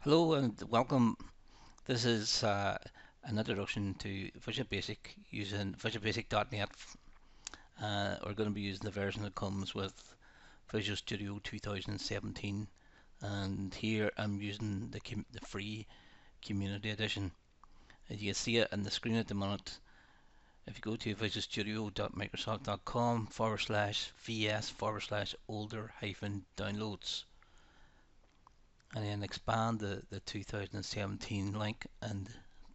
Hello and welcome. This is an introduction to Visual Basic using Visual Basic.net. We're going to be using the version that comes with Visual Studio 2017, and here I'm using the free Community Edition. As you can see it on the screen at the moment, if you go to visualstudio.microsoft.com/vs/older hyphen downloads, and then expand the 2017 link and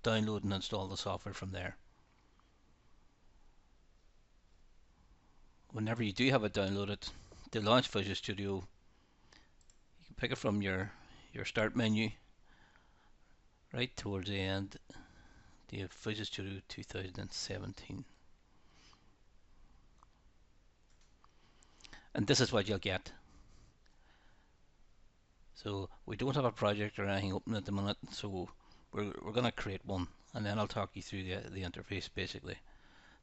download and install the software from there. Whenever you do have it downloaded, to launch Visual Studio, you can pick it from your start menu right towards the end, the Visual Studio 2017. And this is what you'll get. So we don't have a project or anything open at the minute, so we're going to create one, and then I'll talk you through the interface basically.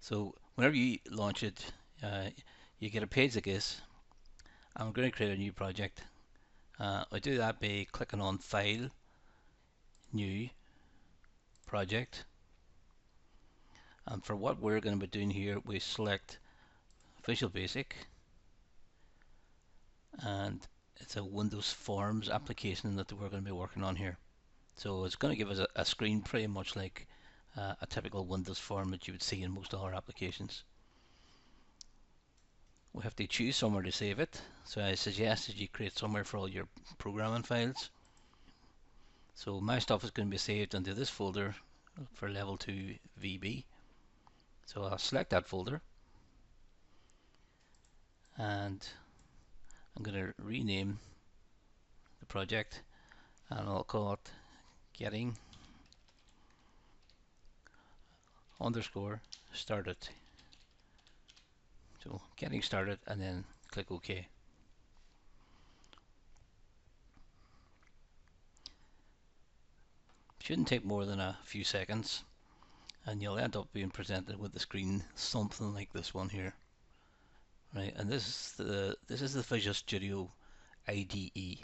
So whenever you launch it, you get a page like this. I'm going to create a new project. I do that by clicking on File, New, Project. And for what we're going to be doing here, we select Visual Basic, and it's a Windows Forms application that we're going to be working on here. So it's going to give us a screen pretty much like a typical Windows form that you would see in most other applications. We have to choose somewhere to save it, so I suggest that you create somewhere for all your programming files. So my stuff is going to be saved into this folder for level 2 VB. So I'll select that folder, and I'm going to rename the project, and I'll call it getting underscore started. So getting started, and then click OK. Shouldn't take more than a few seconds, and you'll end up being presented with the screen something like this one here. Right, and this is the Visual Studio IDE,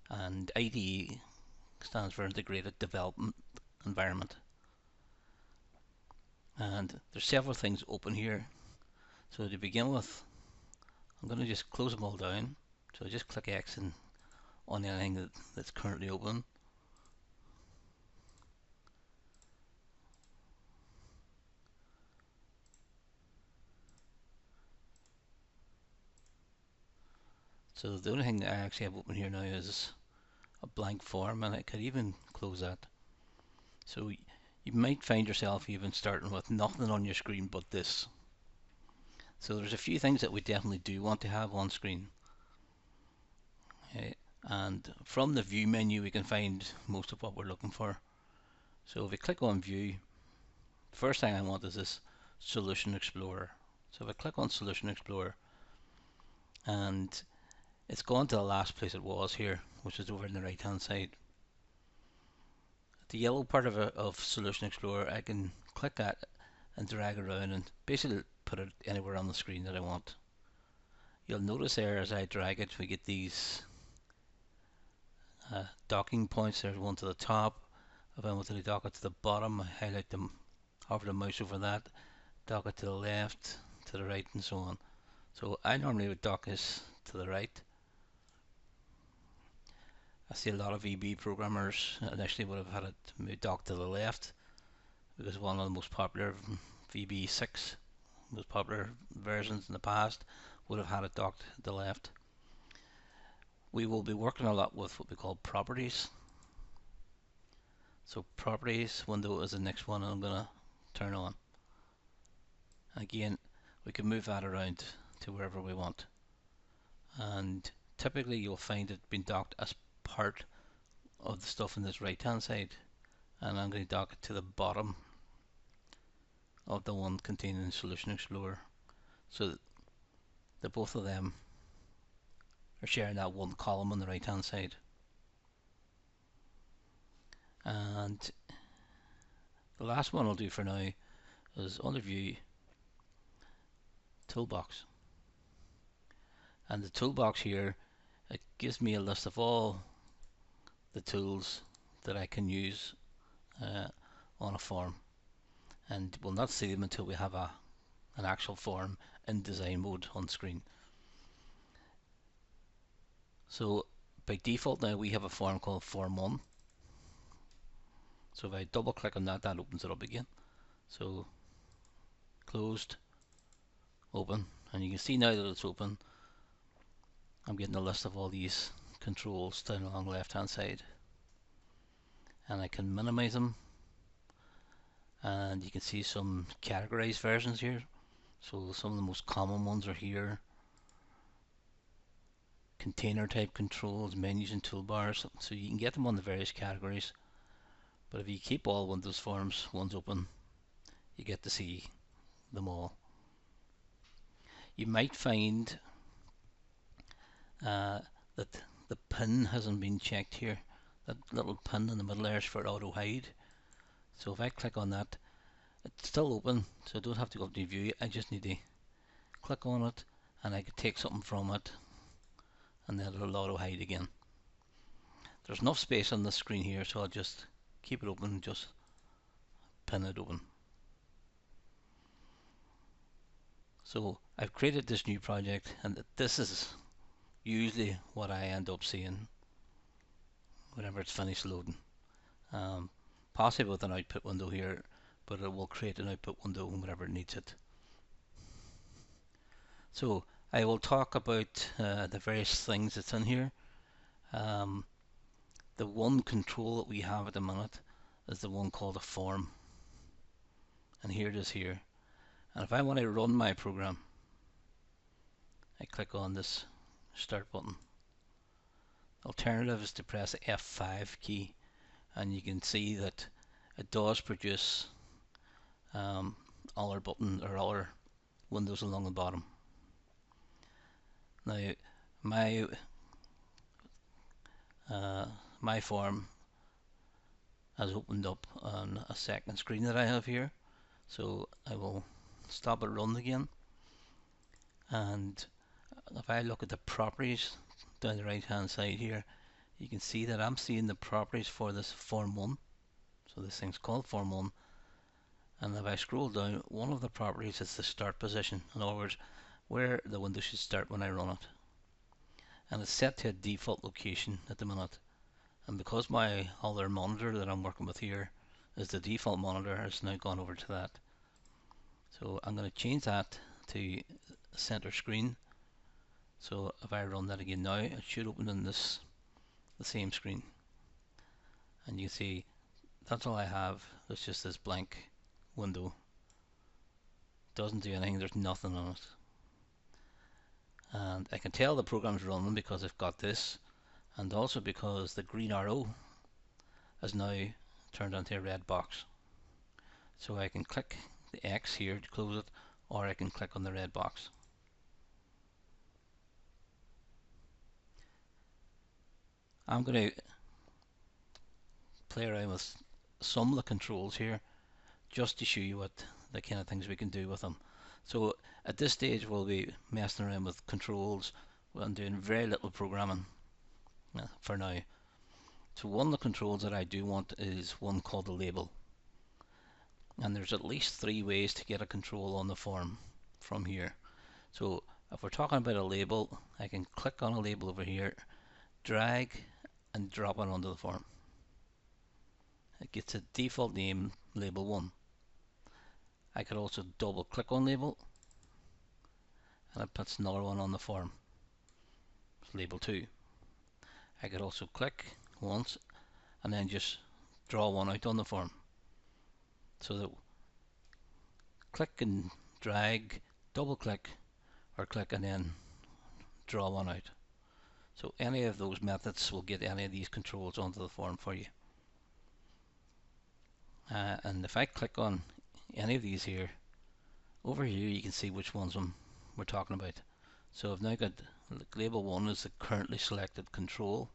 and IDE stands for Integrated Development Environment. And there's several things open here. So to begin with, I'm going to just close them all down. So I just click X on anything that's currently open. So the only thing I actually have open here now is a blank form, and I could even close that. So you might find yourself even starting with nothing on your screen but this. So there's a few things that we definitely do want to have on screen. Okay. And from the view menu we can find most of what we're looking for. So if we click on view, first thing I want is this Solution Explorer. So if I click on Solution Explorer, and it's gone to the last place it was here, which is over on the right hand side. The yellow part of Solution Explorer, I can click at and drag around and basically put it anywhere on the screen that I want. You'll notice there as I drag it, we get these docking points. There's one to the top. If I want to dock it to the bottom, I highlight them, hover the mouse over that, dock it to the left, to the right, and so on. So I normally would dock this to the right. I see a lot of VB programmers initially would have had it docked to the left, because one of the most popular VB6, most popular versions in the past, would have had it docked to the left. We will be working a lot with what we call properties. So properties window is the next one I'm going to turn on. Again, we can move that around to wherever we want, and typically you'll find it being docked as part of the stuff in this right hand side, and I'm going to dock it to the bottom of the one containing Solution Explorer, so that both of them are sharing that one column on the right hand side. And the last one I'll do for now is under view, toolbox, and the toolbox here, it gives me a list of all the tools that I can use on a form, and we'll not see them until we have an actual form in design mode on screen. So by default now we have a form called Form 1. So if I double click on that, that opens it up again. So closed, open, and you can see now that it's open, I'm getting a list of all these controls down along the left hand side, and I can minimize them, and you can see some categorized versions here. So some of the most common ones are here: container type controls, menus and toolbars. So you can get them on the various categories, but if you keep all Windows Forms ones open, you get to see them all. You might find that the pin hasn't been checked here. That little pin in the middle there is for auto hide. So if I click on that, it's still open, so I don't have to go up to view. I just need to click on it, and I can take something from it, and then it'll auto hide again. There's enough space on the screen here, so I'll just keep it open and just pin it open. So I've created this new project, and this is usually what I end up seeing whenever it's finished loading. Possibly with an output window here, but it will create an output window whenever it needs it. So I will talk about the various things that's in here. The one control that we have at the minute is the one called a form, and here it is here. And if I want to run my program, I click on this start button. Alternative is to press the F5 key, and you can see that it does produce other buttons or other windows along the bottom. Now my form has opened up on a second screen that I have here, so I will stop it run again, and if I look at the properties down the right hand side here, you can see that I'm seeing the properties for this Form 1. So this thing's called Form 1, and if I scroll down, one of the properties is the start position. In other words, where the window should start when I run it, and it's set to a default location at the minute. And because my other monitor that I'm working with here is the default monitor, it's now gone over to that. So I'm going to change that to center screen. So if I run that again now, it should open in the same screen, and you see that's all I have. It's just this blank window. Doesn't do anything, there's nothing on it. And I can tell the program's running because I've got this, and also because the green arrow is now turned into a red box. So I can click the X here to close it, or I can click on the red box. I'm going to play around with some of the controls here just to show you what the kind of things we can do with them. So at this stage we'll be messing around with controls and doing very little programming for now. So one of the controls that I do want is one called a label, and there's at least 3 ways to get a control on the form from here. So if we're talking about a label, I can click on a label over here, drag and drop it onto the form. It gets a default name, label 1. I could also double click on label, and it puts another one on the form, it's label 2. I could also click once and then just draw one out on the form. So that click and drag, double click, or click and then draw one out. So any of those methods will get any of these controls onto the form for you. And if I click on any of these here, over here you can see which ones we're talking about. So I've now got label 1 is the currently selected control.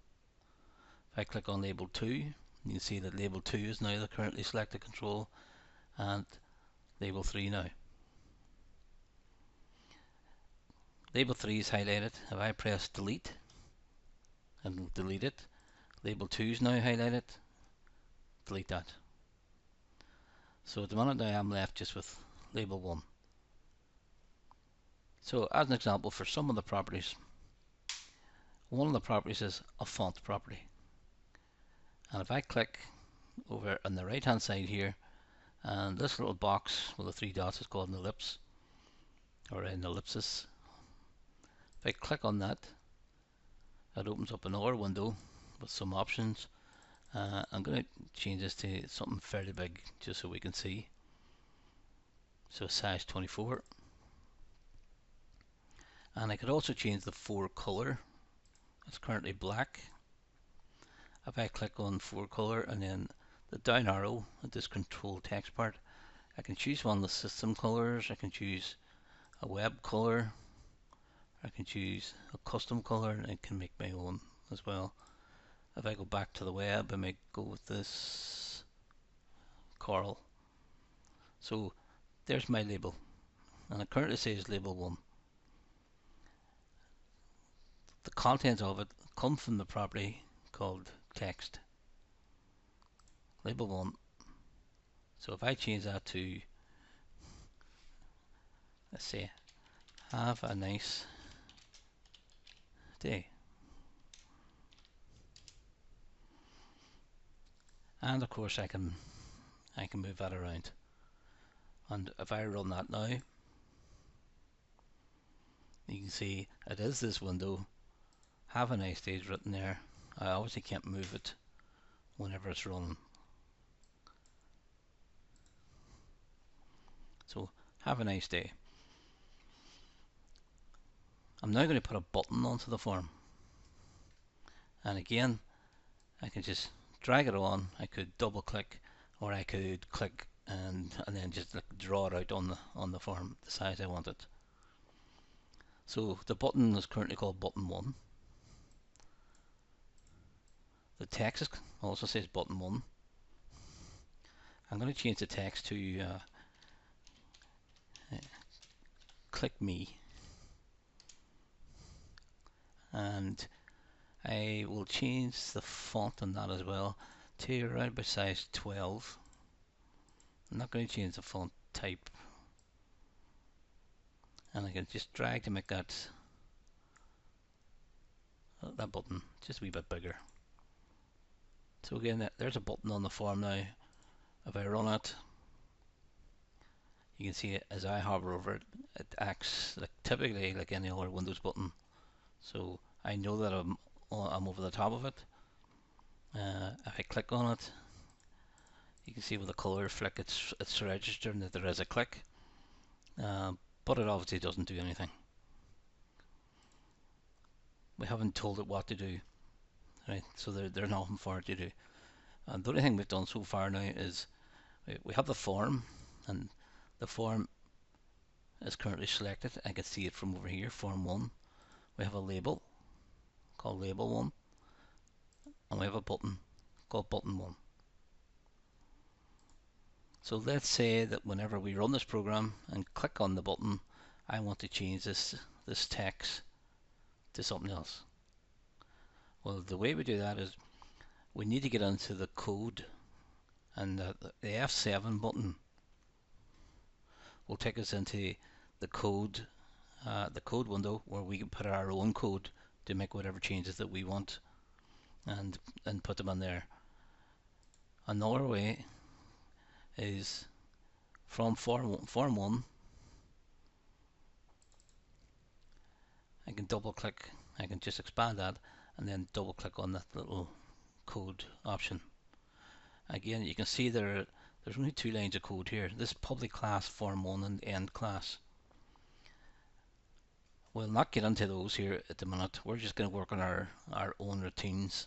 If I click on label 2, you can see that label 2 is now the currently selected control, and label 3 now. Label 3 is highlighted. If I press delete and delete it, Label 2 is now highlighted. Delete that. So at the minute now I'm left just with label 1. So as an example, for some of the properties, one of the properties is a font property. And if I click over on the right hand side here, and this little box with the 3 dots is called an ellipse, or an ellipsis. If I click on that, it opens up another window with some options. I'm going to change this to something fairly big just so we can see. So size 24. And I could also change the fore color. It's currently black. If I click on fore color and then the down arrow at this control text part, I can choose one of the system colors. I can choose a web color. I can choose a custom color, and I can make my own as well. If I go back to the web, I might go with this coral. So there's my label, and it currently says label 1. The contents of it come from the property called text. Label 1. So if I change that to, let's say, have a nice day. And of course I can move that around. And if I run that now, you can see it is this window. Have a nice day is written there. I obviously can't move it whenever it's running. So have a nice day. I'm now going to put a button onto the form. And again, I can just drag it on. I could double click, or I could click and then just draw it out on the form the size I want it. So the button is currently called button 1. The text also says button 1. I'm going to change the text to click me, and I will change the font on that as well to around about size 12. I'm not going to change the font type, and I can just drag to make that button just a wee bit bigger. So again, there's a button on the form now. If I run it, you can see it as I hover over it, it acts typically like any other Windows button. So I know that I'm over the top of it. If I click on it, you can see with the color flick it's registering that there is a click, but it obviously doesn't do anything. We haven't told it what to do, right? So there's nothing for it to do. And the only thing we've done so far now is we have the form, and the form is currently selected. I can see it from over here, form 1. We have a label called label 1, and we have a button called button 1. So let's say that whenever we run this program and click on the button, I want to change this text to something else. Well, the way we do that is we need to get into the code, and the F7 button will take us into the code window where we can put our own code to make whatever changes that we want and put them in there. Another way is from form 1, I can double click, I can just expand that and then double click on that little code option. Again, you can see there's only 2 lines of code here. This public class, form 1 and end class. We'll not get into those here at the minute. We're just going to work on our own routines,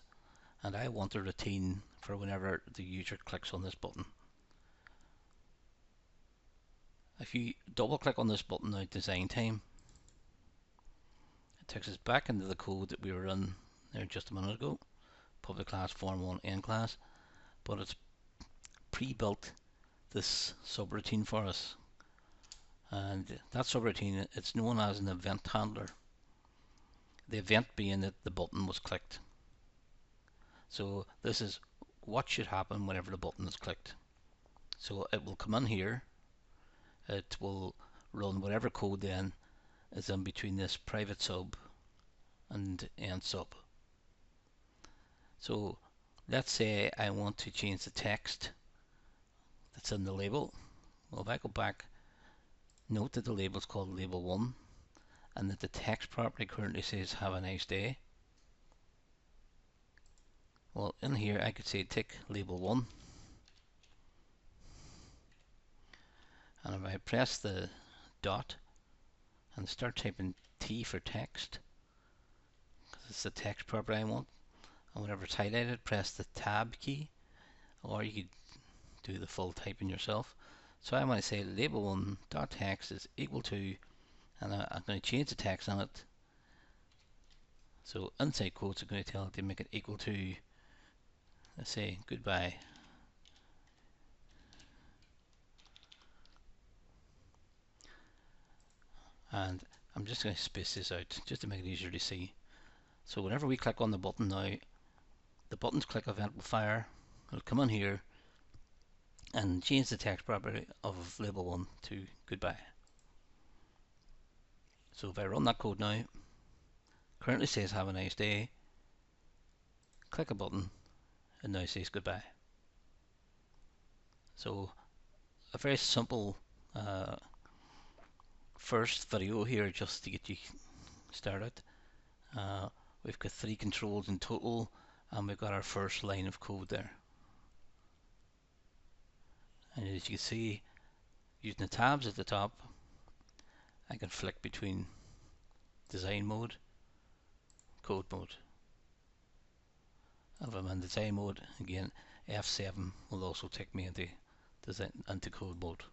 and I want a routine for whenever the user clicks on this button. If you double click on this button now, design time, it takes us back into the code that we were in there just a minute ago, public class, form 1, end class, but it's pre-built this subroutine for us, and that subroutine, it's known as an event handler. The event being that the button was clicked. So this is what should happen whenever the button is clicked. So it will come in here, it will run whatever code then is in between this private sub and end sub. So let's say I want to change the text that's in the label. Well, if I go back, note that the label is called label 1 and that the text property currently says have a nice day. Well, in here I could say tick label 1, and if I press the dot and start typing T for text, because it's the text property I want, and whenever it's highlighted, press the tab key, or you could do the full typing yourself. So I want to say label 1 dot text is equal to, and I'm going to change the text on it. So inside quotes are going to tell it to make it equal to, let's say, goodbye. And I'm just going to space this out just to make it easier to see. So whenever we click on the button now, the button's click event will fire. It'll come in here and change the text property of label 1 to goodbye. So if I run that code now, currently says have a nice day, click a button, and now says goodbye. So a very simple first video here just to get you started. We've got 3 controls in total, and we've got our first line of code there. And as you can see, using the tabs at the top, I can flick between design mode, code mode. And if I'm in design mode, again F7 will also take me into code mode.